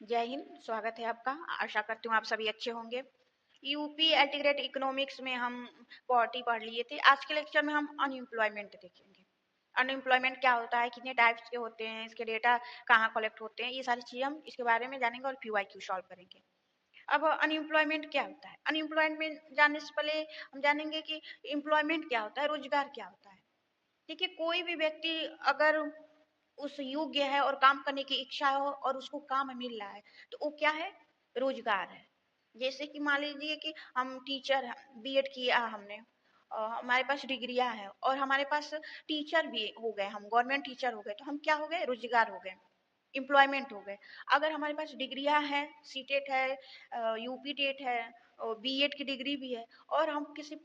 जय हिंद। स्वागत है आपका। आशा करती हूँ आप सभी अच्छे होंगे। यूपी एल्टीग्रेट इकोनॉमिक्स में हम पॉवर्टी पढ़ लिए थे। आज के लेक्चर में हम अनएम्प्लॉयमेंट देखेंगे। अनएम्प्लॉयमेंट क्या होता है, कितने टाइप्स के होते हैं, इसके डेटा कहाँ कलेक्ट होते हैं, ये सारी चीजें हम इसके बारे में जानेंगे और क्यूआईक्यू सॉल्व करेंगे। अब अनएम्प्लॉयमेंट क्या होता है? अनएम्प्लॉयमेंट में जानने से पहले हम जानेंगे कि एम्प्लॉयमेंट क्या होता है, रोजगार क्या होता है। देखिए, कोई भी व्यक्ति अगर उस योग्य है और काम करने की इच्छा हो और उसको काम मिल रहा है तो वो क्या है? रोजगार है। जैसे कि मान लीजिए कि हम टीचर बीएड किया हमने और हमारे पास डिग्रियां हैं और हमारे पास टीचर भी हो गए, हम गवर्नमेंट टीचर हो गए, तो हम क्या हो गए? रोजगार हो गए, एम्प्लॉयमेंट हो गए। अगर हमारे पास डिग्रियां हैं, सीटेट है, यूपी टेट है और बीएड की डिग्री भी है और हम किसी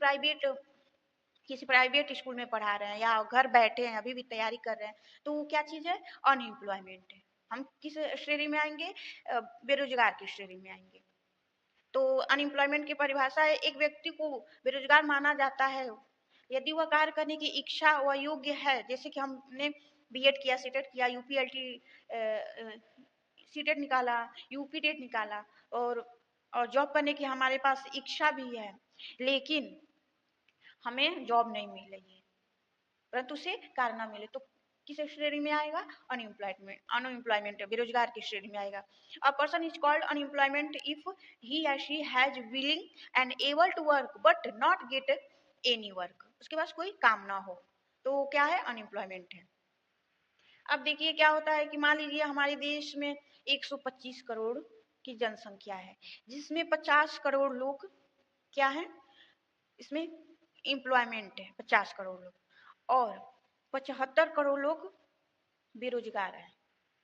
प्राइवेट स्कूल में पढ़ा रहे हैं या घर बैठे हैं अभी भी तैयारी कर रहे हैं, तो वो क्या चीज है? अनएम्प्लॉयमेंट है। हम किस श्रेणी में आएंगे? बेरोजगार की श्रेणी में आएंगे। तो अनएम्प्लॉयमेंट की परिभाषा है, एक व्यक्ति को बेरोजगार माना जाता है यदि वह कार्य करने की इच्छा व योग्य है। जैसे कि हमने बीएड किया, सीटेट किया, यूपीएलटी सीटेट निकाला, यूपी टेट निकाला और जॉब करने की हमारे पास इच्छा भी है, लेकिन हमें जॉब नहीं मिल रही है, परंतु उसे कार्य ना मिले, तो किस श्रेणी में आएगा? अनएम्प्लॉयमेंट, बेरोजगार की श्रेणी में आएगा। A person is called unemployment if he या she has willing and able to work but not get any work. उसके पास कोई काम ना हो तो वो क्या है? अनएम्प्लॉयमेंट है। अब देखिए क्या होता है कि मान लीजिए हमारे देश में 125 करोड़ की जनसंख्या है, जिसमें 50 करोड़ लोग क्या है? इसमें एम्प्लॉयमेंट है 50 करोड़ लोग, और 75 करोड़ लोग बेरोजगार हैं।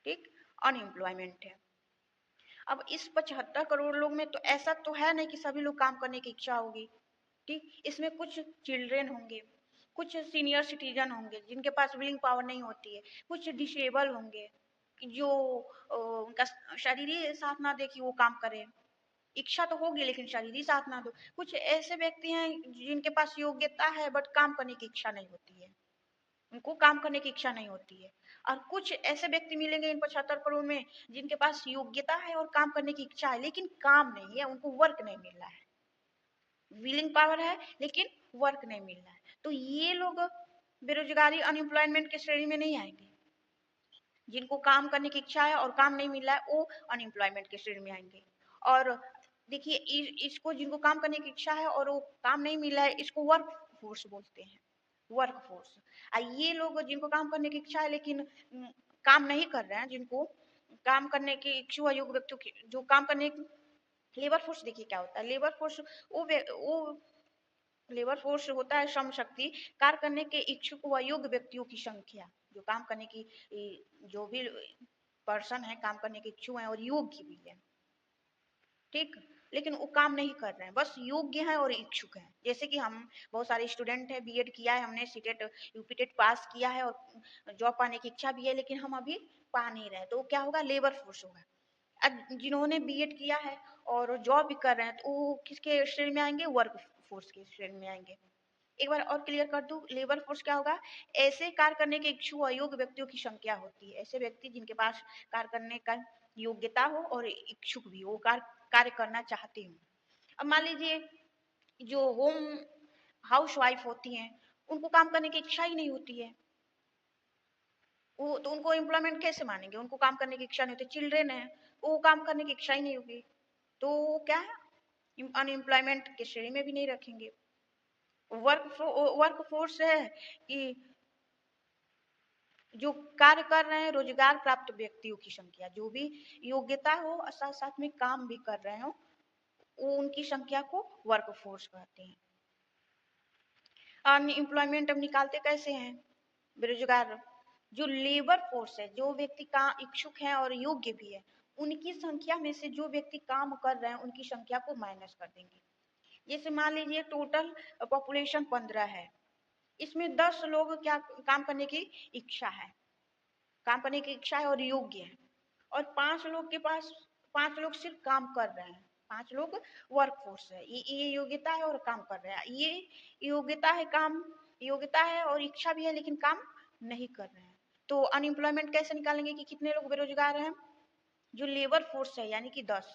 ठीक, अनएम्प्लॉयमेंट है। अब इस 75 करोड़ लोग में तो ऐसा तो है नहीं कि सभी लोग काम करने की इच्छा होगी। ठीक, इसमें कुछ चिल्ड्रेन होंगे, कुछ सीनियर सिटीजन होंगे जिनके पास विलिंग पावर नहीं होती है, कुछ डिसेबल होंगे जो उनका शरीर साथ ना दे कि वो काम करे। इच्छा तो होगी लेकिन शरीर साथ ना दो। कुछ ऐसे व्यक्ति हैं जिनके पास योग्यता है बट काम करने की इच्छा नहीं होती है, उनको काम करने की इच्छा नहीं होती है। और कुछ ऐसे व्यक्ति मिलेंगे इन 75 करोड़ में जिनके पास योग्यता है और काम करने की इच्छा है, लेकिन काम नहीं है, उनको वर्क नहीं मिल रहा है। विलिंग पावर है लेकिन वर्क नहीं मिल रहा है, तो ये लोग बेरोजगारी अनएम्प्लॉयमेंट के श्रेणी में नहीं आएंगे। जिनको काम करने की इच्छा है और काम नहीं मिल रहा है वो अनएम्प्लॉयमेंट के श्रेणी में आएंगे। और देखिए इसको, जिनको काम करने की इच्छा है और वो काम नहीं मिल रहा है, इसको वर्क फोर्स बोलते हैं, वर्क फोर्स। ये लोग जिनको काम करने की इच्छा है लेकिन काम नहीं कर रहे हैं, जिनको काम करने की इच्छुक अयोग्य व्यक्तियों की जो काम करने की लेबर फोर्स। देखिए क्या होता है लेबर फोर्स? वो लेबर फोर्स होता है श्रम शक्ति, कार्य करने के इच्छुक व योग्य व्यक्तियों की संख्या, जो काम करने की जो भी पर्सन है काम करने के इच्छुक है और योग्य भी है। ठीक, लेकिन वो काम नहीं कर रहे हैं, बस योग्य हैं और इच्छुक हैं। जैसे कि हम बहुत सारे स्टूडेंट हैं, बीएड किया है हमने, सीटेट यूपीटेट पास किया है और जॉब पाने की इच्छा भी है, लेकिन हम अभी पा नहीं रहे, तो क्या होगा? लेबर फोर्स होगा। अब जिन्होंने बीएड किया है और जॉब भी कर रहे हैं तो वो किसके श्रेणी में आएंगे? वर्क फोर्स के श्रेणी में आएंगे। एक बार और क्लियर कर दूं, लेबर फोर्स क्या होगा? ऐसे कार्य करने के इच्छुक अयोग्य व्यक्तियों की संख्या होती है, ऐसे व्यक्ति जिनके पास कार्य करने का योग्यता हो और इच्छुक भी हो, कार्य करना चाहते हो। अब मान लीजिए जो हाउस वाइफ होती हैं, उनको काम करने की इच्छा ही नहीं होती है, वो तो उनको एम्प्लॉयमेंट कैसे मानेंगे? उनको काम करने की इच्छा नहीं होती, चिल्ड्रेन है, वो काम करने की इच्छा ही नहीं होगी, तो क्या है? अनएम्प्लॉयमेंट के श्रेणी में भी नहीं रखेंगे। वर्क फोर्स है कि जो कार्य कर रहे हैं, रोजगार प्राप्त व्यक्तियों की संख्या, जो भी योग्यता हो और साथ साथ में काम भी कर रहे हो, वो उनकी संख्या को वर्क फोर्स कहते हैं। अनएम्प्लॉयमेंट अब निकालते कैसे हैं? बेरोजगार जो लेबर फोर्स है, जो व्यक्ति का इच्छुक है और योग्य भी है, उनकी संख्या में से जो व्यक्ति काम कर रहे हैं उनकी संख्या को माइनस कर देंगे। जैसे मान लीजिए टोटल पॉपुलेशन 15 है, इसमें 10 लोग क्या काम करने की इच्छा है, काम करने की इच्छा है और योग्य है, और 5 लोग के पास 5 लोग सिर्फ काम कर रहे हैं, 5 लोग वर्क फोर्स है, ये योग्यता है और काम कर रहे हैं, ये योग्यता है, काम योग्यता है और इच्छा भी है लेकिन काम नहीं कर रहे हैं। तो अनएम्प्लॉयमेंट कैसे निकालेंगे कि कितने लोग बेरोजगार हैं? जो लेबर फोर्स है यानी कि 10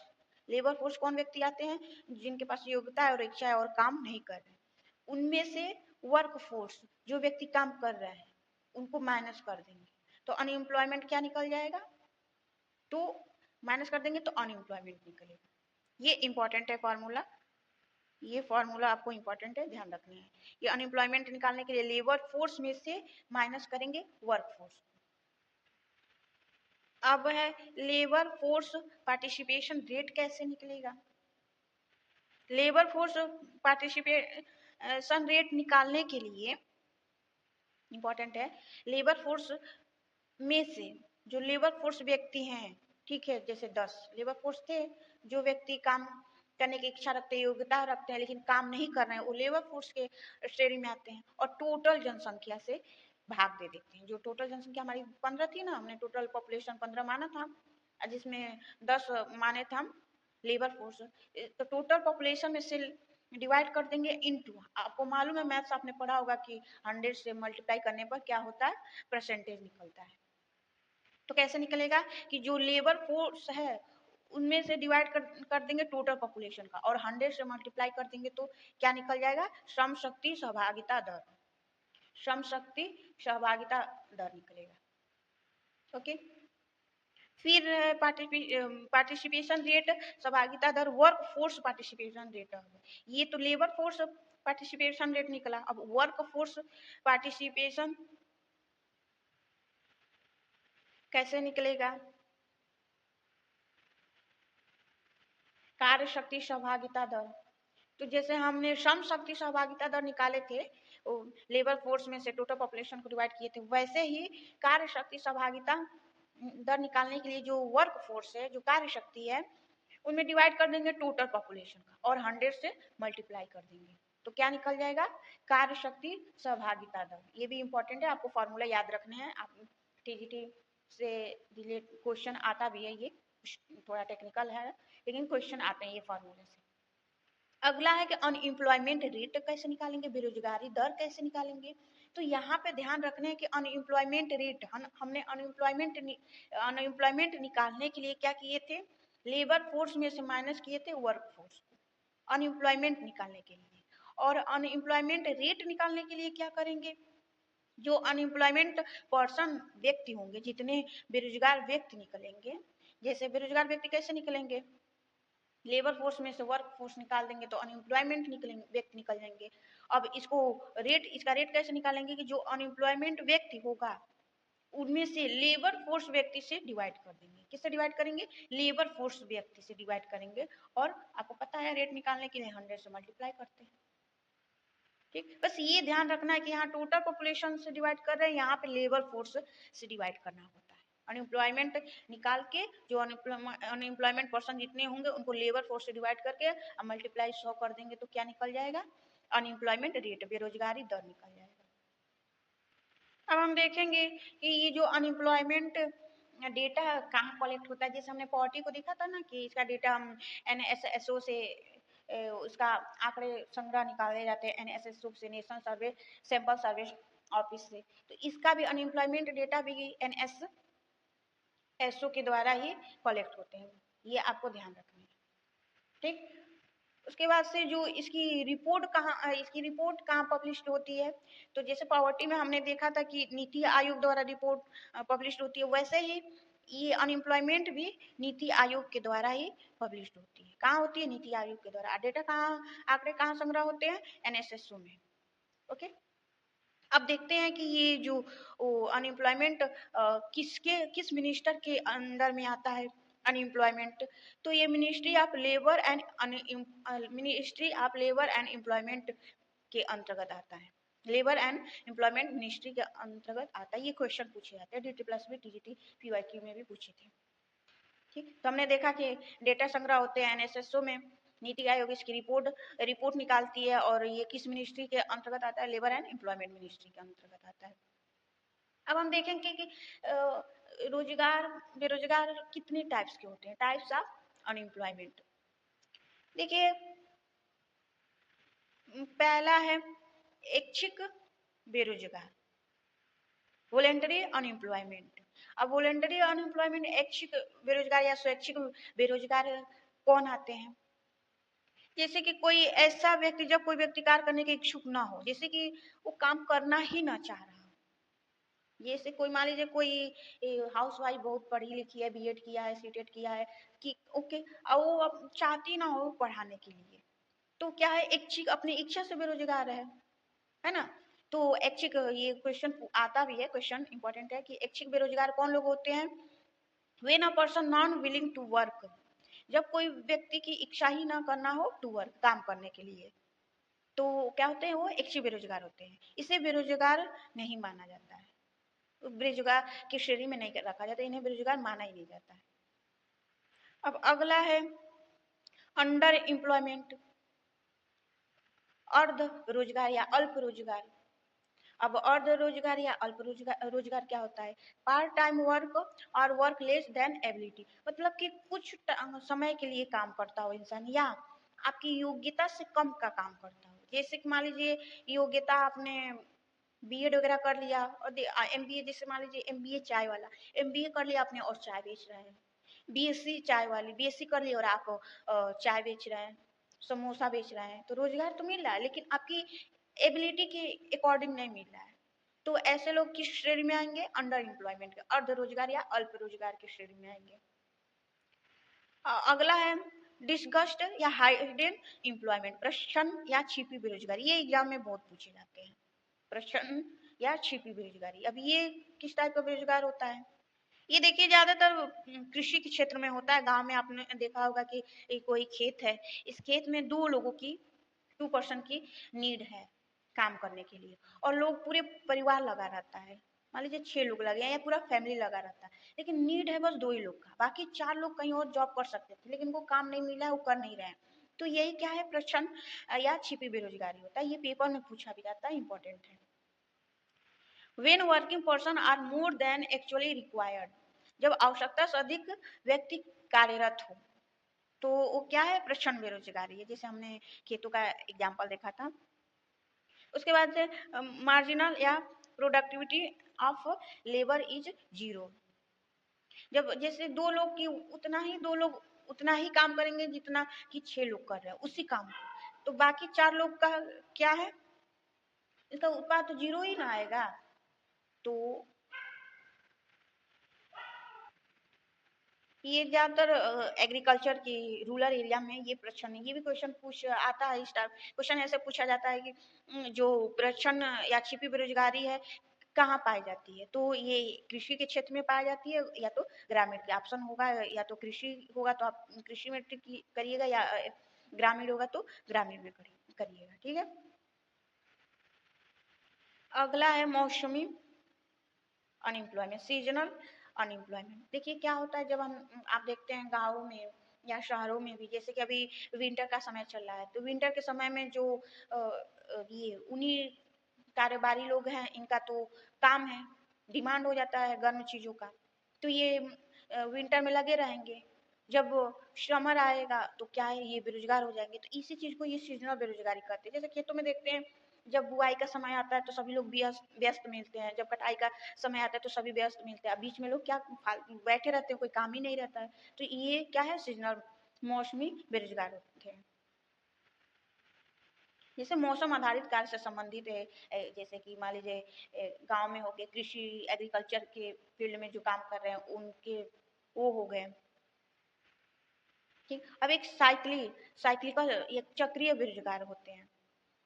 लेबर फोर्स कौन व्यक्ति आते हैं जिनके पास योग्यता है और इच्छा है और काम नहीं कर रहे, उनमें से वर्क फोर्स जो व्यक्ति काम कर रहे हैं उनको माइनस कर देंगे तो अनएम्प्लॉयमेंट क्या निकल जाएगा, तो माइनस कर देंगे तो अनएम्प्लॉयमेंट निकलेगा। ये इंपॉर्टेंट है फॉर्मूला, ये फॉर्मूला आपको इंपॉर्टेंट है, ध्यान रखना है। ये अनएम्प्लॉयमेंट निकालने के लिए लेबर फोर्स में से माइनस करेंगे वर्क फोर्स। अब है लेबर फोर्स पार्टिसिपेशन रेट कैसे निकलेगा। लेबर फोर्स पार्टिसिपेशन रेट निकालने के लिए इंपॉर्टेंट है, लेबर फोर्स में से जो लेबर फोर्स व्यक्ति हैं, ठीक है, जैसे 10 लेबर फोर्स थे, जो व्यक्ति काम करने की इच्छा रखते हैं, योग्यता रखते हैं, लेकिन काम नहीं कर रहे हैं, वो लेबर फोर्स के श्रेणी में आते हैं और टोटल जनसंख्या से भाग दे देते हैं। जो टोटल जनसंख्या हमारी 15 थी ना, हमने टोटल पॉपुलेशन 15 माना था, जिसमें 10 माने थे हम लेबर फोर्स, तो टोटल पॉपुलेशन में से डिवाइड कर देंगे इनटू, आपको मालूम है मैथ्स आपने पढ़ा होगा कि 100 से मल्टीप्लाई करने पर क्या होता है, परसेंटेज निकलता है। तो कैसे निकलेगा कि जो लेबर फोर्स है उनमें से डिवाइड कर देंगे टोटल पॉपुलेशन का और 100 से मल्टीप्लाई कर देंगे तो क्या निकल जाएगा, श्रम शक्ति सहभागिता दर, श्रम शक्ति सहभागिता दर निकलेगा। ओके, फिर पार्टिसिपेशन रेट सहभागिता दर वर्क फोर्स पार्टिसिपेशन रेट, ये तो लेबर फोर्स पार्टिसिपेशन रेट निकला। अब वर्क फोर्स पार्टिसिपेशन कैसे निकलेगा, कार्य शक्ति सहभागिता दर, तो जैसे हमने श्रम शक्ति सहभागिता दर निकाले थे लेबर फोर्स में से टोटल पॉपुलेशन को डिवाइड किए थे, वैसे ही कार्य शक्ति सहभागिता दर निकालने के लिए जो वर्क फोर्स है, जो कार्य शक्ति है, उनमें डिवाइड कर देंगे टोटल पॉपुलेशन का और 100 से मल्टीप्लाई कर देंगे तो क्या निकल जाएगा, कार्य शक्ति सहभागिता दर। ये भी इंपॉर्टेंट है, आपको फॉर्मूला याद रखने हैं, आप टीजीटी से रिलेट क्वेश्चन आता भी है, ये थोड़ा टेक्निकल है लेकिन क्वेश्चन आते हैं ये फॉर्मूले से। अगला है कि अनएम्प्लॉयमेंट रेट कैसे निकालेंगे, बेरोजगारी दर कैसे निकालेंगे। तो यहाँ पे ध्यान रखने हैं कि अनएम्प्लॉयमेंट रेट, हमने अनएम्प्लॉयमेंट निकालने के लिए क्या किए थे, लेबर फोर्स में से माइनस किए थे वर्क फोर्स को अनएम्प्लॉयमेंट निकालने के लिए, और अनएम्प्लॉयमेंट रेट निकालने के लिए क्या करेंगे, जो अनएम्प्लॉयमेंट पर्सन व्यक्ति होंगे, जितने बेरोजगार व्यक्ति निकलेंगे, जैसे बेरोजगार व्यक्ति कैसे निकलेंगे, लेबर फोर्स में से वर्क फोर्स निकाल देंगे तो अनएम्प्लॉयमेंट निकलेंगे, व्यक्ति निकल जाएंगे। अब इसको रेट, इसका रेट कैसे निकालेंगे कि जो अनएम्प्लॉयमेंट व्यक्ति होगा उनमें से लेबर फोर्स व्यक्ति से डिवाइड कर देंगे, किससे डिवाइड करेंगे, लेबर फोर्स व्यक्ति से डिवाइड करेंगे, और आपको पता है रेट निकालने के लिए 100 से मल्टीप्लाई करते हैं। ठीक, बस ये ध्यान रखना है कि यहाँ टोटल पॉपुलेशन से डिवाइड कर रहे हैं, यहाँ पे लेबर फोर्स से डिवाइड करना होता है। अनएम्प्लॉयमेंट निकाल के जो अनएम्प्लॉयमेंट पर्सन जितने होंगे उनको लेबर फोर्स से डिवाइड करके मल्टीप्लाई 100 कर देंगे तो क्या निकल जाएगा, अनएम्प्लॉयमेंट रेट, बेरोजगारी दर निकल जाएगा। अब हम देखेंगे कि ये जो अनएम्प्लॉयमेंट डेटा कहाँ कलेक्ट होता है, जैसे हमने पॉवर्टी को देखा था ना कि इसका डेटा हम NSSO से उसका आंकड़े संग्रह निकाले जाते हैं, NSSO से, नेशनल सर्वे सैंपल सर्वे ऑफिस से, तो इसका भी अनएम्प्लॉयमेंट डेटा भी NSSO के द्वारा ही कलेक्ट होते हैं, ये आपको ध्यान रखना है। ठीक, उसके बाद से जो इसकी रिपोर्ट कहाँ पब्लिश होती है, तो जैसे पॉवर्टी में हमने देखा था कि नीति आयोग द्वारा रिपोर्ट पब्लिश होती है, वैसे ही ये अनएम्प्लॉयमेंट भी नीति आयोग के द्वारा ही पब्लिश होती है। कहाँ होती है, नीति आयोग के द्वारा। डेटा कहाँ, आंकड़े कहाँ संग्रह होते हैं, NSSO में। ओके, अब देखते हैं कि ये जो अनएम्प्लॉयमेंट किस मिनिस्टर के अंदर में आता है अनएम्प्लॉयमेंट, तो ये ministry of labour and employment के अंतर्गत आता है, लेबर एंड एम्प्लॉयमेंट मिनिस्ट्री के अंतर्गत आता है। ये क्वेश्चन पूछे जाते हैं DT+B TGT PYQ में भी पूछे थे। ठीक, तो हमने देखा कि डेटा संग्रह होते हैं NSSO में, नीति आयोग इसकी रिपोर्ट निकालती है, और ये किस मिनिस्ट्री के अंतर्गत आता है, लेबर एंड एम्प्लॉयमेंट मिनिस्ट्री के अंतर्गत आता है। अब हम देखेंगे कि रोजगार बेरोजगार कितने टाइप्स के होते हैं, टाइप्स ऑफ अनएम्प्लॉयमेंट। देखिए, पहला है ऐच्छिक बेरोजगार, वॉलेंटरी अनएम्प्लॉयमेंट। अब वॉलेंटरी अनएम्प्लॉयमेंट, ऐच्छिक बेरोजगार या स्वैच्छिक बेरोजगार कौन आते हैं? जैसे कि कोई ऐसा व्यक्ति, जब कोई व्यक्ति कार्य करने के इच्छुक ना हो, जैसे कि वो काम करना ही ना चाह रहा हो। जैसे कोई मान लीजिए कोई हाउस वाइफ बहुत पढ़ी लिखी है, बीएड किया है, सीटेट किया है कि ओके, और वो अब चाहती ना हो पढ़ाने के लिए, तो क्या है, इच्छिक अपनी इच्छा से बेरोजगार है ना? तो ऐच्छिक, ये क्वेश्चन आता भी है, क्वेश्चन इंपॉर्टेंट है कि ऐच्छिक बेरोजगार कौन लोग होते हैं? When a person non willing to work, जब कोई व्यक्ति की इच्छा ही ना करना हो टू वर्क, काम करने के लिए, तो क्या होते हैं, वो ऐच्छिक बेरोजगार होते हैं। इसे बेरोजगार नहीं माना जाता है, बेरोजगार की श्रेणी में नहीं रखा जाता, इन्हें बेरोजगार माना ही नहीं जाता है। अब अगला है अंडर एम्प्लॉयमेंट, अर्ध रोजगार या अल्प रोजगार। अब अर्ध रोजगार या अल्प रोजगार रोजगार क्या होता है? पार्ट टाइम वर्क और वर्क लेस देन एबिलिटी, मतलब कि कुछ समय के लिए काम करता हो इंसान, या आपकी योग्यता से कम का काम करता हो। जैसे कि मान लीजिए योग्यता आपने बीएड वगैरह कर लिया और एमबीए, जैसे मान लीजिए एमबीए चाय वाला, एमबीए कर लिया आपने और चाय बेच रहे हैं। बीएससी चाय वाली, बीएससी कर लिया और आप चाय बेच रहे हैं, समोसा बेच रहे हैं, तो रोजगार तो मिल रहा है, लेकिन आपकी एबिलिटी के अकॉर्डिंग नहीं मिल रहा है। तो ऐसे लोग किस श्रेणी में आएंगे? अंडर एम्प्लॉयमेंट के, अर्ध रोजगार या अल्प रोजगार की श्रेणी में आएंगे। अगला है डिस्गस्ट या हाइडन एम्प्लॉयमेंट, प्रश्न या छिपी बेरोजगारी। ये एग्जाम में बहुत पूछे जाते हैं, प्रश्न या छिपी बेरोजगारी। अब ये किस टाइप का बेरोजगार होता है? ये देखिए ज्यादातर कृषि के क्षेत्र में होता है। गांव में आपने देखा होगा कि कोई खेत है, इस खेत में दो लोगों की, 2 पर्सन की नीड है काम करने के लिए, और लोग पूरे परिवार लगा रहता है, मान लीजिए 6 लोग लगे हैं या पूरा फैमिली लगा रहता है, लेकिन नीड है बस 2 ही लोग का, बाकी 4 लोग कहीं और जॉब कर सकते थे, लेकिन वो काम नहीं मिला है, वो कर नहीं रहे हैं। तो यही क्या है? प्रच्छन्न या छिपी बेरोजगारी होता है। ये पेपर में पूछा भी जाता है, इंपॉर्टेंट है। When working person are more than actually required, जब आवश्यकता से अधिक व्यक्ति कार्यरत हो, तो वो क्या है? प्रच्छन्न बेरोजगारी है, जैसे हमने खेतों का एग्जाम्पल देखा था। उसके बाद से मार्जिनल या प्रोडक्टिविटी ऑफ लेबर इज 0, जब जैसे 2 लोग की दो लोग उतना ही काम करेंगे जितना कि 6 लोग कर रहे हैं उसी काम को, तो बाकी 4 लोग का क्या है? इसका उत्पाद तो 0 ही ना आएगा। तो ये ज्यादातर एग्रीकल्चर की रूरल एरिया में ये प्रश्न है, ये भी क्वेश्चन पूछ आता है। इस टाइप क्वेश्चन ऐसे पूछा जाता है कि जो प्रश्न या छिपी बेरोजगारी है कहाँ पाई जाती है? तो ये कृषि के क्षेत्र में पाई जाती है, या तो ग्रामीण के ऑप्शन होगा, या तो कृषि होगा तो आप कृषि में करिएगा, या ग्रामीण होगा तो ग्रामीण में करिएगा। ठीक है। अगला है मौसमी अनएम्प्लॉयमेंट, सीजनल अनएम्प्लॉयमेंट। देखिए क्या होता है, जब हम आप देखते हैं गाँव में या शहरों में भी, जैसे कि अभी विंटर का समय चल रहा है, तो विंटर के समय में जो ये उन्हीं कारोबारी लोग हैं, इनका तो काम है, डिमांड हो जाता है गर्म चीजों का, तो ये विंटर में लगे रहेंगे। जब समर आएगा तो क्या है, ये बेरोजगार हो जाएंगे। तो इसी चीज को ये सीजनल बेरोजगारी करते हैं। जैसे खेतों में देखते हैं, जब बुआई का समय आता है तो सभी लोग व्यस्त व्यस्त मिलते हैं, जब कटाई का समय आता है तो सभी व्यस्त मिलते हैं, बीच में लोग क्या बैठे रहते हैं, कोई काम ही नहीं रहता है। तो ये क्या है? सीजनल, मौसमी बेरोजगार होते हैं। जैसे मौसम आधारित कार्य से संबंधित है, जैसे कि मान लीजिए गांव में हो गए, कृषि एग्रीकल्चर के फील्ड में जो काम कर रहे हैं उनके वो हो गए। ठीक। अब एक साइक्लिकल, एक चक्रीय बेरोजगार होते हैं।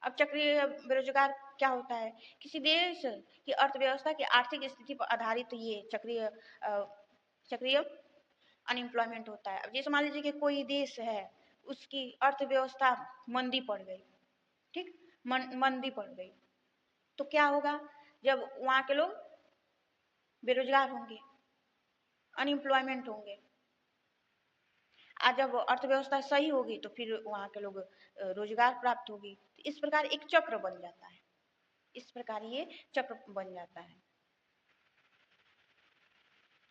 अब चक्रीय बेरोजगार क्या होता है? किसी देश की अर्थव्यवस्था की आर्थिक स्थिति पर आधारित ये चक्रीय अनएम्प्लॉयमेंट होता है। अब जैसे मान लीजिए कि कोई देश है, उसकी अर्थव्यवस्था मंदी पड़ गई, ठीक, मंदी पड़ गई, तो क्या होगा? जब वहां के लोग बेरोजगार होंगे, अनएम्प्लॉयमेंट होंगे। आज जब अर्थव्यवस्था सही होगी तो फिर वहां के लोग रोजगार प्राप्त होगी। तो इस प्रकार एक चक्र बन जाता है, इस प्रकार ये चक्र बन जाता है।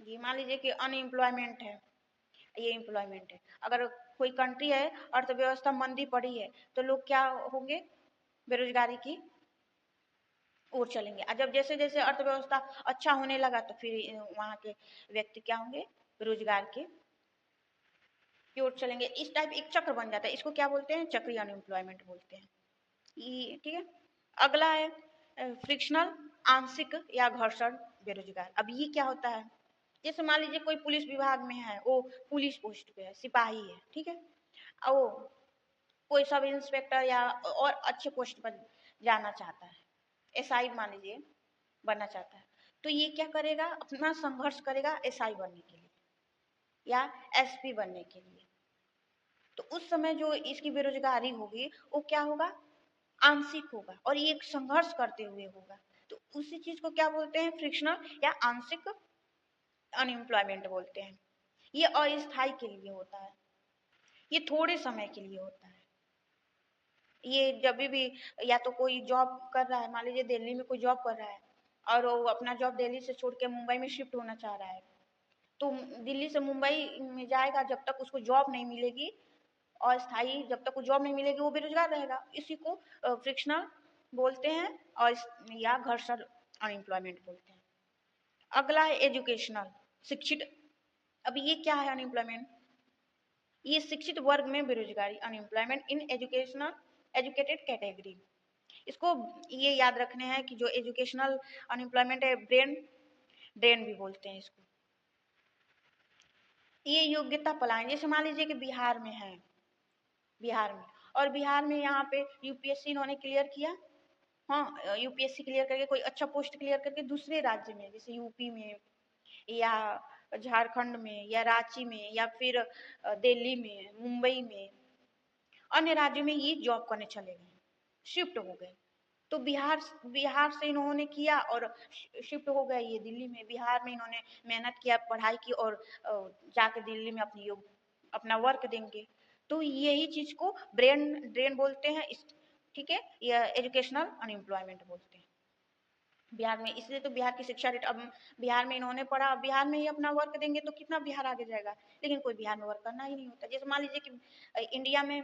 ये मान लीजिए कि अनएम्प्लॉयमेंट है, ये एम्प्लॉयमेंट है। अगर कोई कंट्री है, अर्थव्यवस्था मंदी पड़ी है, तो लोग क्या होंगे? बेरोजगारी की और चलेंगे। और जब जैसे जैसे अर्थव्यवस्था अच्छा होने लगा तो फिर वहाँ के व्यक्ति क्या होंगे, रोजगार के की ओर चलेंगे। इस टाइप एक चक्र बन जाता है, इसको क्या बोलते हैं, चक्रीय अनएम्प्लॉयमेंट बोलते हैं। ये ठीक है। अगला है फ्रिक्शनल, आंशिक या घर्षण बेरोजगार। अब ये क्या होता है, जैसे मान लीजिए कोई पुलिस विभाग में है, वो पुलिस पोस्ट पे है, सिपाही है, ठीक है, और वो कोई सब इंस्पेक्टर या और अच्छे पोस्ट पर जाना चाहता है, एसआई मान लीजिए बनना चाहता है, तो ये क्या करेगा, अपना संघर्ष करेगा एसआई बनने के लिए या एसपी बनने के लिए। तो उस समय जो इसकी बेरोजगारी होगी वो क्या होगा, आंशिक होगा, और ये एक संघर्ष करते हुए होगा। तो उसी चीज को क्या बोलते हैं, फ्रिक्शनल या आंशिक अनएम्प्लॉयमेंट बोलते हैं। ये अस्थायी के लिए होता है, ये थोड़े समय के लिए होता है। ये जब भी या तो कोई जॉब कर रहा है, मान लीजिए दिल्ली में कोई जॉब कर रहा है और वो अपना जॉब दिल्ली से छोड़ के मुंबई में शिफ्ट होना चाह रहा है, तो दिल्ली से मुंबई में जाएगा, जब तक उसको जॉब नहीं मिलेगी, अस्थायी जब तक वो जॉब नहीं मिलेगी वो बेरोजगार रहेगा। इसी को फ्रिक्शनल बोलते हैं और या घर्षण अनएम्प्लॉयमेंट बोलते हैं। अगला है एजुकेशनल, शिक्षित। अब ये क्या है अनएम्प्लॉयमेंट, ये शिक्षित वर्ग में बेरोजगारी, unemployment in educational educated category. इसको ये याद रखने हैं कि जो एजुकेशनल अनएम्प्लॉयमेंट है, ब्रेन ड्रेन भी बोलते हैं इसको। ये योग्यता पलायन, जैसे मान लीजिए कि बिहार में है, बिहार में, और बिहार में यहाँ पे यूपीएससी इन्होंने क्लियर किया, हाँ यूपीएससी क्लियर करके कोई अच्छा पोस्ट क्लियर करके दूसरे राज्य में, जैसे यूपी में या झारखंड में या रांची में या फिर दिल्ली में, मुंबई में, अन्य राज्यों में ये जॉब करने चले गए, शिफ्ट हो गए। तो बिहार बिहार से इन्होंने किया और शिफ्ट हो गए ये दिल्ली में। बिहार में इन्होंने मेहनत किया, पढ़ाई की, और जाके दिल्ली में अपनी अपना वर्क देंगे। तो यही चीज को ब्रेन ड्रेन बोलते हैं, ठीक है, या एजुकेशनल अनएम्प्लॉयमेंट बोलते हैं बिहार में। इसलिए तो बिहार की शिक्षा रेट, अब बिहार में इन्होंने पढ़ा, बिहार में ही अपना वर्क देंगे तो कितना बिहार आगे जाएगा, लेकिन कोई बिहार में वर्क करना ही नहीं होता। जैसे मान लीजिए कि इंडिया में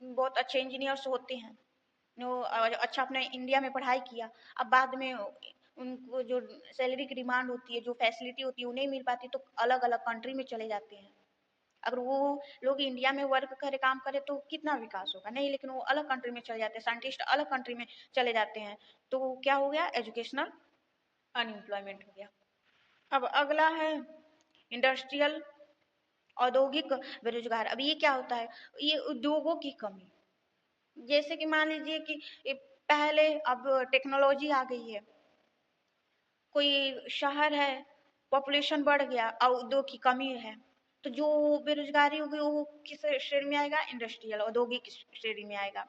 बहुत अच्छे इंजीनियर्स होते हैं, वो अच्छा अपने इंडिया में पढ़ाई किया, अब बाद में उनको जो सैलरी की डिमांड होती है, जो फैसिलिटी होती है, वो नहीं मिल पाती, तो अलग अलग कंट्री में चले जाते हैं। अगर वो लोग इंडिया में वर्क करे, काम करे, तो कितना विकास होगा, नहीं, लेकिन वो अलग कंट्री में चले जाते हैं, साइंटिस्ट अलग कंट्री में चले जाते हैं, तो क्या हो गया, एजुकेशनल अनएम्प्लॉयमेंट हो गया। अब अगला है इंडस्ट्रियल, औद्योगिक बेरोजगार। अब ये क्या होता है, ये उद्योगों की कमी। जैसे कि मान लीजिए कि पहले, अब टेक्नोलॉजी आ गई है, कोई शहर है, पॉपुलेशन बढ़ गया और उद्योग की कमी है, तो जो बेरोजगारी होगी वो किस श्रेणी में आएगा, इंडस्ट्रियल, औद्योगिक श्रेणी में आएगा।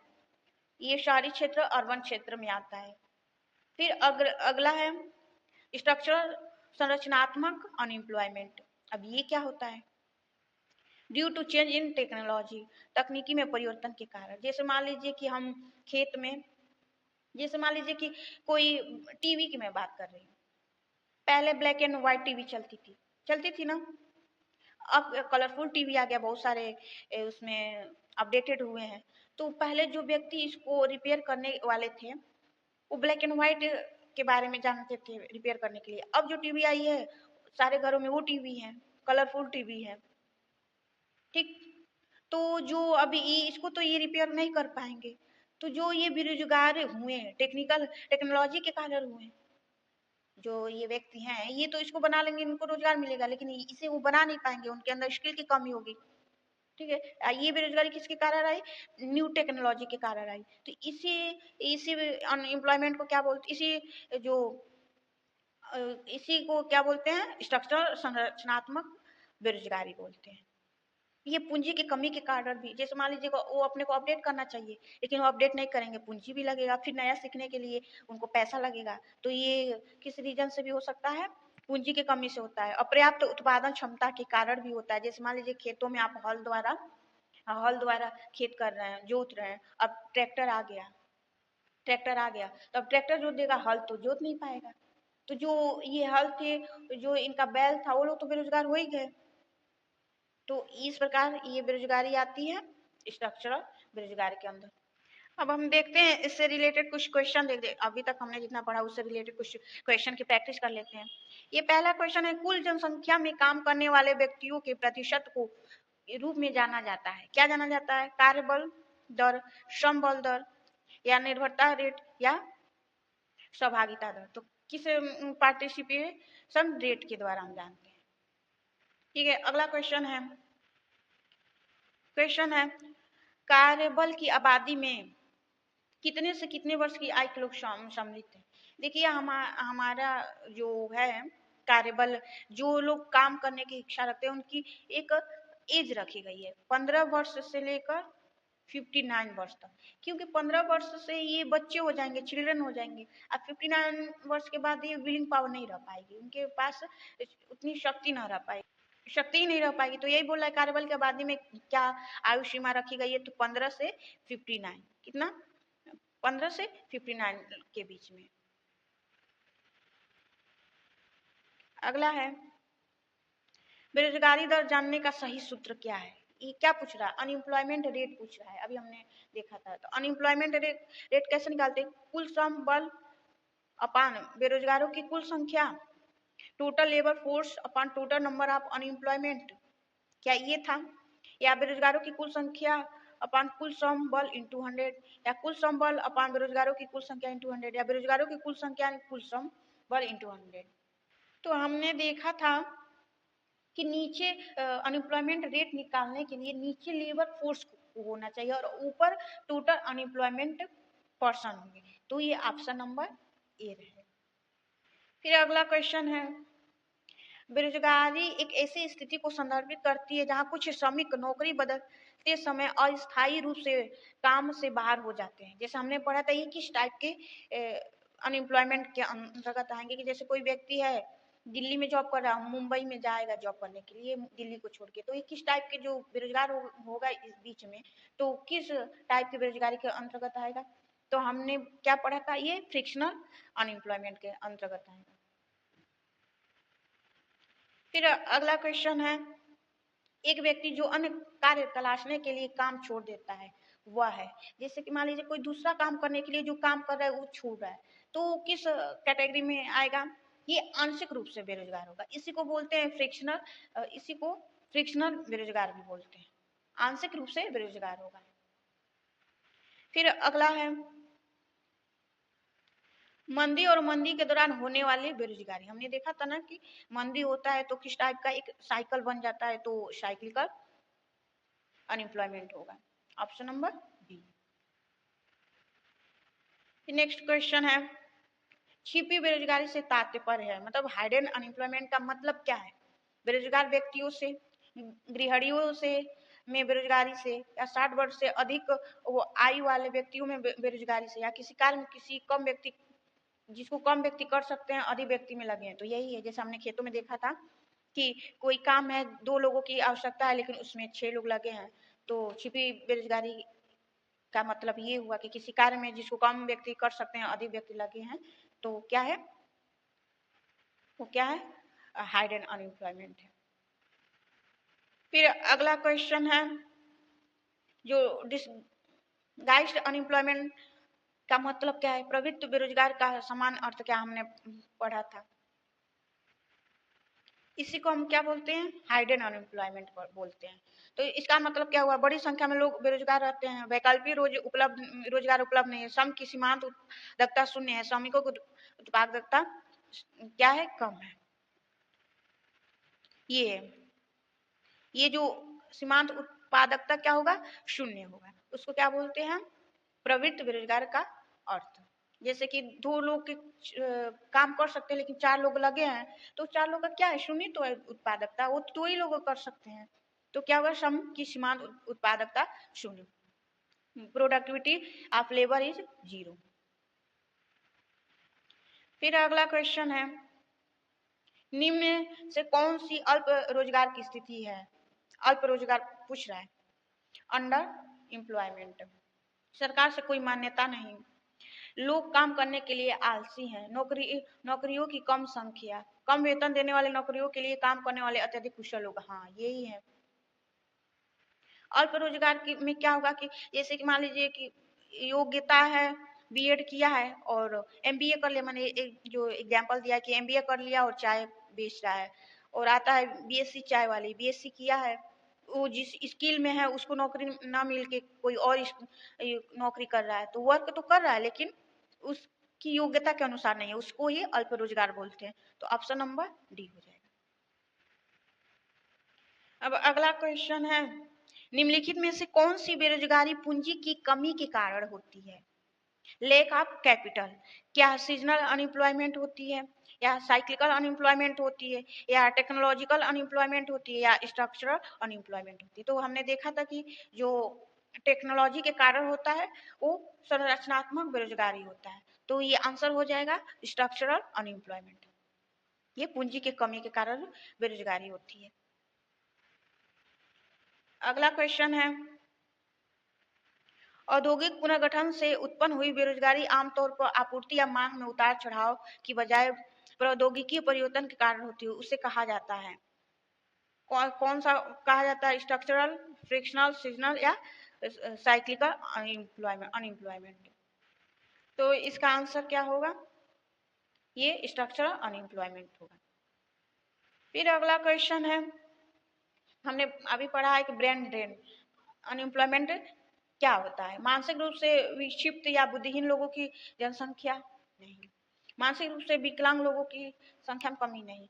ये शहरी क्षेत्र, अर्बन क्षेत्र में आता है। फिर अगला है स्ट्रक्चरल, संरचनात्मक अनएम्प्लॉयमेंट। अब ये क्या होता है, due to change in technology, तकनीकी में परिवर्तन के कारण। जैसे मान लीजिए कि हम खेत में, जैसे मान लीजिए कि कोई टीवी की मैं बात कर रही हूँ, पहले ब्लैक एंड व्हाइट टीवी चलती थी ना, अब कलरफुल टीवी आ गया, बहुत सारे उसमें अपडेटेड हुए हैं। तो पहले जो व्यक्ति इसको रिपेयर करने वाले थे, वो ब्लैक एंड व्हाइट के बारे में जानते थे रिपेयर करने के लिए। अब जो टीवी आई है, सारे घरों में वो टीवी है, कलरफुल टीवी है, ठीक। तो जो अभी इसको तो ये रिपेयर नहीं कर पाएंगे, तो जो ये बेरोजगार हुए, टेक्नोलॉजी के कारण हुए, जो ये व्यक्ति हैं, ये तो इसको बना लेंगे, इनको रोजगार मिलेगा, लेकिन इसे वो बना नहीं पाएंगे, उनके अंदर स्किल की कमी होगी, ठीक है। ये बेरोजगारी किसके कारण आई, न्यू टेक्नोलॉजी के कारण आई। तो इसी इसी अनएम्प्लॉयमेंट को क्या बोलते, जो इसी को क्या बोलते हैं, स्ट्रक्चरल, संरचनात्मक बेरोजगारी बोलते हैं। ये पूंजी की कमी के कारण भी, जैसे मान लीजिए वो अपने को अपडेट करना चाहिए, लेकिन वो अपडेट नहीं करेंगे, पूंजी भी लगेगा, फिर नया सीखने के लिए उनको पैसा लगेगा, तो ये किस रीजन से भी हो सकता है, पूंजी की कमी से होता है। अपर्याप्त उत्पादन क्षमता के कारण भी होता है। जैसे मान लीजिए खेतों में आप हल द्वारा खेत कर रहे हैं, जोत रहे हैं, अब ट्रैक्टर आ गया, तो अब ट्रैक्टर जोत देगा, हल तो जोत नहीं पाएगा, तो जो ये हल थे, जो इनका बैल था, वो लोग तो बेरोजगार हो ही गए। तो इस प्रकार ये बेरोजगारी आती है स्ट्रक्चरल बेरोजगारी के अंदर। अब हम देखते हैं इससे रिलेटेड कुछ क्वेश्चन देखते हैं। अभी तक हमने जितना पढ़ा उससे रिलेटेड कुछ क्वेश्चन की प्रैक्टिस कर लेते हैं। ये पहला क्वेश्चन है, कुल जनसंख्या में काम करने वाले व्यक्तियों के प्रतिशत को रूप में जाना जाता है। क्या जाना जाता है? कार्यबल दर, श्रम बल दर, या निर्भरता रेट, या सहभागिता दर। तो किस पार्टिसिपेशन रेट के द्वारा हम जानते हैं। ठीक है, अगला क्वेश्चन है कार्यबल की आबादी में कितने से कितने वर्ष की आयु के लोग सम्मिलित हैं। देखिए हमारा जो है कार्यबल, जो लोग काम करने की इच्छा रखते हैं उनकी एक एज रखी गई है 15 वर्ष से लेकर 59 वर्ष तक, क्योंकि 15 वर्ष से ये बच्चे हो जाएंगे, चिल्ड्रन हो जाएंगे। अब 59 वर्ष के बाद ये विलिंग पावर नहीं रह पाएगी, उनके पास उतनी शक्ति ही नहीं रह पाएगी। तो यही बोल रहा है कार्यबल की आबादी में क्या आयु सीमा रखी गई है, तो 15 से 59, कितना, 15 से 59 के बीच में। अगला है बेरोजगारी दर जानने का सही सूत्र क्या है। ये क्या पूछ रहा है? अनएम्प्लॉयमेंट रेट पूछ रहा है। अभी हमने देखा था। तो अनएम्प्लॉयमेंट रेट कैसे निकालते हैं? कुल श्रम बल अपान बेरोजगारों की कुल संख्या, total labour force upon total number of unemployment, क्या ये था? या बेरोजगारों की कुल संख्या अपान कुल श्रम बल इंटू 100, या कुल श्रम बल अपान बेरोजगारों की कुल संख्या इंटू 100, या बेरोजगारों की कुल संख्या कुल श्रम बल इंटू 100। तो हमने देखा था कि नीचे अनएम्प्लॉयमेंट रेट निकालने के लिए नीचे लेबर फोर्स होना चाहिए और ऊपर टोटल अनएम्प्लॉयमेंट पर्सन होंगे। तो ये ऑप्शन नंबर ए रहे। फिर अगला क्वेश्चन है, बेरोजगारी एक ऐसी स्थिति को संदर्भित करती है जहां कुछ श्रमिक नौकरी बदलते समय अस्थायी रूप से काम से बाहर हो जाते हैं। जैसे हमने पढ़ा था ये किस टाइप के अनएम्प्लॉयमेंट के अंतर्गत आएंगे, कि जैसे कोई व्यक्ति है दिल्ली में जॉब कर रहा है, मुंबई में जाएगा जॉब करने के लिए दिल्ली को छोड़ के, तो ये किस टाइप के जो बेरोजगार होगा इस बीच में, तो किस टाइप की बेरोजगारी के अंतर्गत आएगा? तो हमने क्या पढ़ा था? ये फ्रिक्शनल अनएम्प्लॉयमेंट के अंतर्गत आएगा। फिर अगला क्वेश्चन है, एक व्यक्ति जो अन्य कार्य तलाशने के लिए काम छोड़ देता है वह है। जैसे कि मान लीजिए कोई दूसरा काम करने के लिए जो काम कर रहा है वो छोड़ रहा है, तो किस कैटेगरी में आएगा? ये आंशिक रूप से बेरोजगार होगा। इसी को बोलते हैं इसी को फ्रिक्शनल बेरोजगार भी बोलते हैं। आंशिक रूप से बेरोजगार होगा। फिर अगला है मंदी और मंदी के दौरान होने वाली बेरोजगारी। हमने देखा था ना कि मंदी होता है तो किस टाइप का एक साइकिल बन जाता है, तो साइकिल का अनएम्प्लॉयमेंट होगा। Option number B. Next question है, छिपी बेरोजगारी से तात्पर्य है, मतलब हाइडन अनएम्प्लॉयमेंट का मतलब क्या है? बेरोजगार व्यक्तियों से, गृहिणियों से में बेरोजगारी से, या 60 वर्ष से अधिक वो आयु वाले व्यक्तियों में बेरोजगारी से, या किसी कार्य में किसी कम व्यक्ति जिसको कम व्यक्ति कर सकते हैं अधिक व्यक्ति में लगे हैं। तो यही है, जैसे हमने खेतों में देखा था कि कोई काम है 2 लोगों की आवश्यकता है लेकिन उसमें 6 लोग लगे हैं। तो छिपी बेरोजगारी का मतलब ये हुआ कि किसी कार्य में जिसको कम व्यक्ति कर सकते हैं अधिक व्यक्ति लगे हैं, तो क्या है? वो क्या है? हाइडन अनएम्प्लॉयमेंट है। फिर अगला क्वेश्चन है, जो डिसगाइज्ड अनएम्प्लॉयमेंट का मतलब क्या है? प्रवृत्त बेरोजगार का समान अर्थ क्या हमने पढ़ा था। इसी को हम क्या बोलते हैं? हाइडन अनएम्प्लॉयमेंट बोलते हैं। तो इसका मतलब क्या हुआ? बड़ी संख्या में लोग बेरोजगार रहते हैं, वैकल्पिक रोजगार उपलब्ध नहीं है, श्रम की सीमांत उत्पादकता शून्य है, श्रमिकों की उत्पादकता क्या है? कम है। ये जो सीमांत उत्पादकता क्या होगा? शून्य होगा। उसको क्या बोलते हैं? प्रवृत्त बेरोजगार का अर्थ। जैसे कि 2 लोग के काम कर सकते हैं लेकिन 4 लोग लगे हैं, तो 4 लोग का क्या है? शून्य तो है उत्पादकता, वो 2 ही लोग कर सकते हैं। तो क्या होगा? श्रम की सीमांत उत्पादकता शून्य, प्रोडक्टिविटी ऑफ लेबर इज 0। फिर अगला क्वेश्चन है, निम्न से कौन सी अल्प रोजगार की स्थिति है? अल्प रोजगार पूछ रहा है। अंडर एम्प्लॉयमेंट, सरकार से कोई मान्यता नहीं, लोग काम करने के लिए आलसी हैं, नौकरियों की कम संख्या, कम वेतन देने वाले नौकरियों के लिए काम करने वाले अत्यधिक कुशल लोग। हाँ, यही है। अल्प रोजगार में क्या होगा कि जैसे कि मान लीजिए कि योग्यता है, बीएड किया है और एमबीए कर लिया, मैंने एक जो एग्जांपल दिया कि एमबीए कर लिया और चाय बेच रहा है, और आता है बीएससी चाय वाली, बीएससी किया है, वो जिस स्किल में है उसको नौकरी ना मिल के कोई और नौकरी कर रहा है, तो वर्क तो कर रहा है लेकिन उसकी योग्यता के अनुसार नहीं है, उसको ही अल्प रोजगार बोलते हैं। तो ऑप्शन नंबर डी हो जाएगा। अब अगला क्वेश्चन है, निम्नलिखित में से कौन सी बेरोजगारी पूंजी की कमी के कारण होती है? लैक ऑफ कैपिटल, क्या सीजनल अनएम्प्लॉयमेंट होती है, या साइक्लिकल अनएम्प्लॉयमेंट होती है, या टेक्नोलॉजिकल अनएम्प्लॉयमेंट होती है, या स्ट्रक्चरल अनएम्प्लॉयमेंट होती है? तो हमने देखा था कि जो टेक्नोलॉजी के कारण होता है वो संरचनात्मक बेरोजगारी होता है, तो ये आंसर हो जाएगा स्ट्रक्चरल अनएम्प्लॉयमेंट। ये पूंजी के कमी के कारण बेरोजगारी होती है। अगला क्वेश्चन है, औद्योगिक पुनर्गठन से उत्पन्न हुई बेरोजगारी आमतौर पर आपूर्ति या मांग में उतार चढ़ाव की बजाय प्रौद्योगिकी परिवर्तन के कारण होती है, उसे कहा जाता है कौन सा कहा जाता है? स्ट्रक्चरल, फ्रिक्शनल, सीजनल, या साइक्लिकल अनएम्प्लॉयमेंट। तो इसका आंसर क्या होगा? ये स्ट्रक्चरल अनएम्प्लॉयमेंट होगा। फिर अगला क्वेश्चन है, हमने अभी पढ़ा है कि ब्रेन ड्रेन अनएम्प्लॉयमेंट क्या होता है? मानसिक रूप से विक्षिप्त या बुद्धिहीन लोगों की जनसंख्या नहीं, मानसिक रूप से विकलांग लोगों की संख्या में कमी नहीं,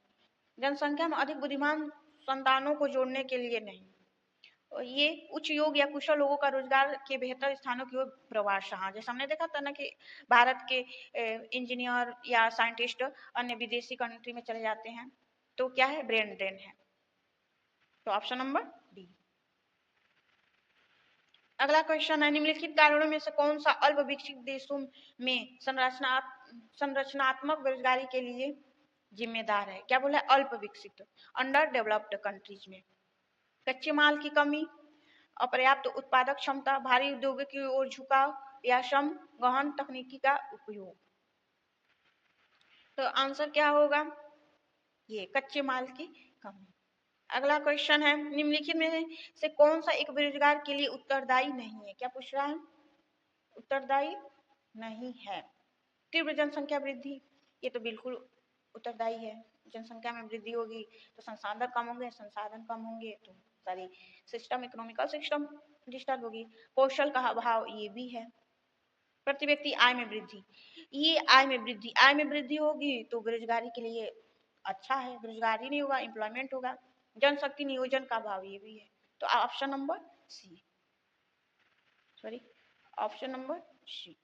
जनसंख्या में अधिक बुद्धिमान संतानों को जोड़ने के लिए नहीं, और ये उच्च योग या कुशल लोगों का रोजगार के बेहतर स्थानों की ओर प्रवास। हाँ, जैसे हमने देखा था ना कि भारत के इंजीनियर या साइंटिस्ट अन्य विदेशी कंट्री में चले जाते हैं, तो क्या है? ब्रेन ड्रेन है। तो ऑप्शन नंबर डी। अगला क्वेश्चन है, निम्नलिखित कारणों में से कौन सा अल्प विकसित देशों में संरचनात्मक बेरोजगारी के लिए जिम्मेदार है? क्या बोला? अल्प विकसित, अंडर डेवलप्ड कंट्रीज में। कच्चे माल की कमी, अपर्याप्त उत्पादक क्षमता, भारी उद्योगों की ओर झुकाव, या श्रम गहन तकनीकी का उपयोग। तो आंसर क्या होगा? ये कच्चे माल की कमी। अगला क्वेश्चन है, निम्नलिखित में से कौन सा एक बेरोजगार के लिए उत्तरदायी नहीं है? क्या पूछ रहा है? उत्तरदायी नहीं है। तीव्र जनसंख्या वृद्धि, ये तो बिल्कुल उत्तरदायी है। जनसंख्या में वृद्धि होगी तो संसाधन कम होंगे, संसाधन कम होंगे तो सारी सिस्टम, इकोनॉमिकल सिस्टम डिस्टर्ब होगी। कौशल का अभाव, ये भी है। प्रति व्यक्ति आय में वृद्धि, ये आय में वृद्धि होगी तो बेरोजगारी के लिए अच्छा है, बेरोजगारी नहीं होगा, एम्प्लॉयमेंट होगा। जनशक्ति नियोजन का अभाव, ये भी है। तो option number C, sorry, option number सी।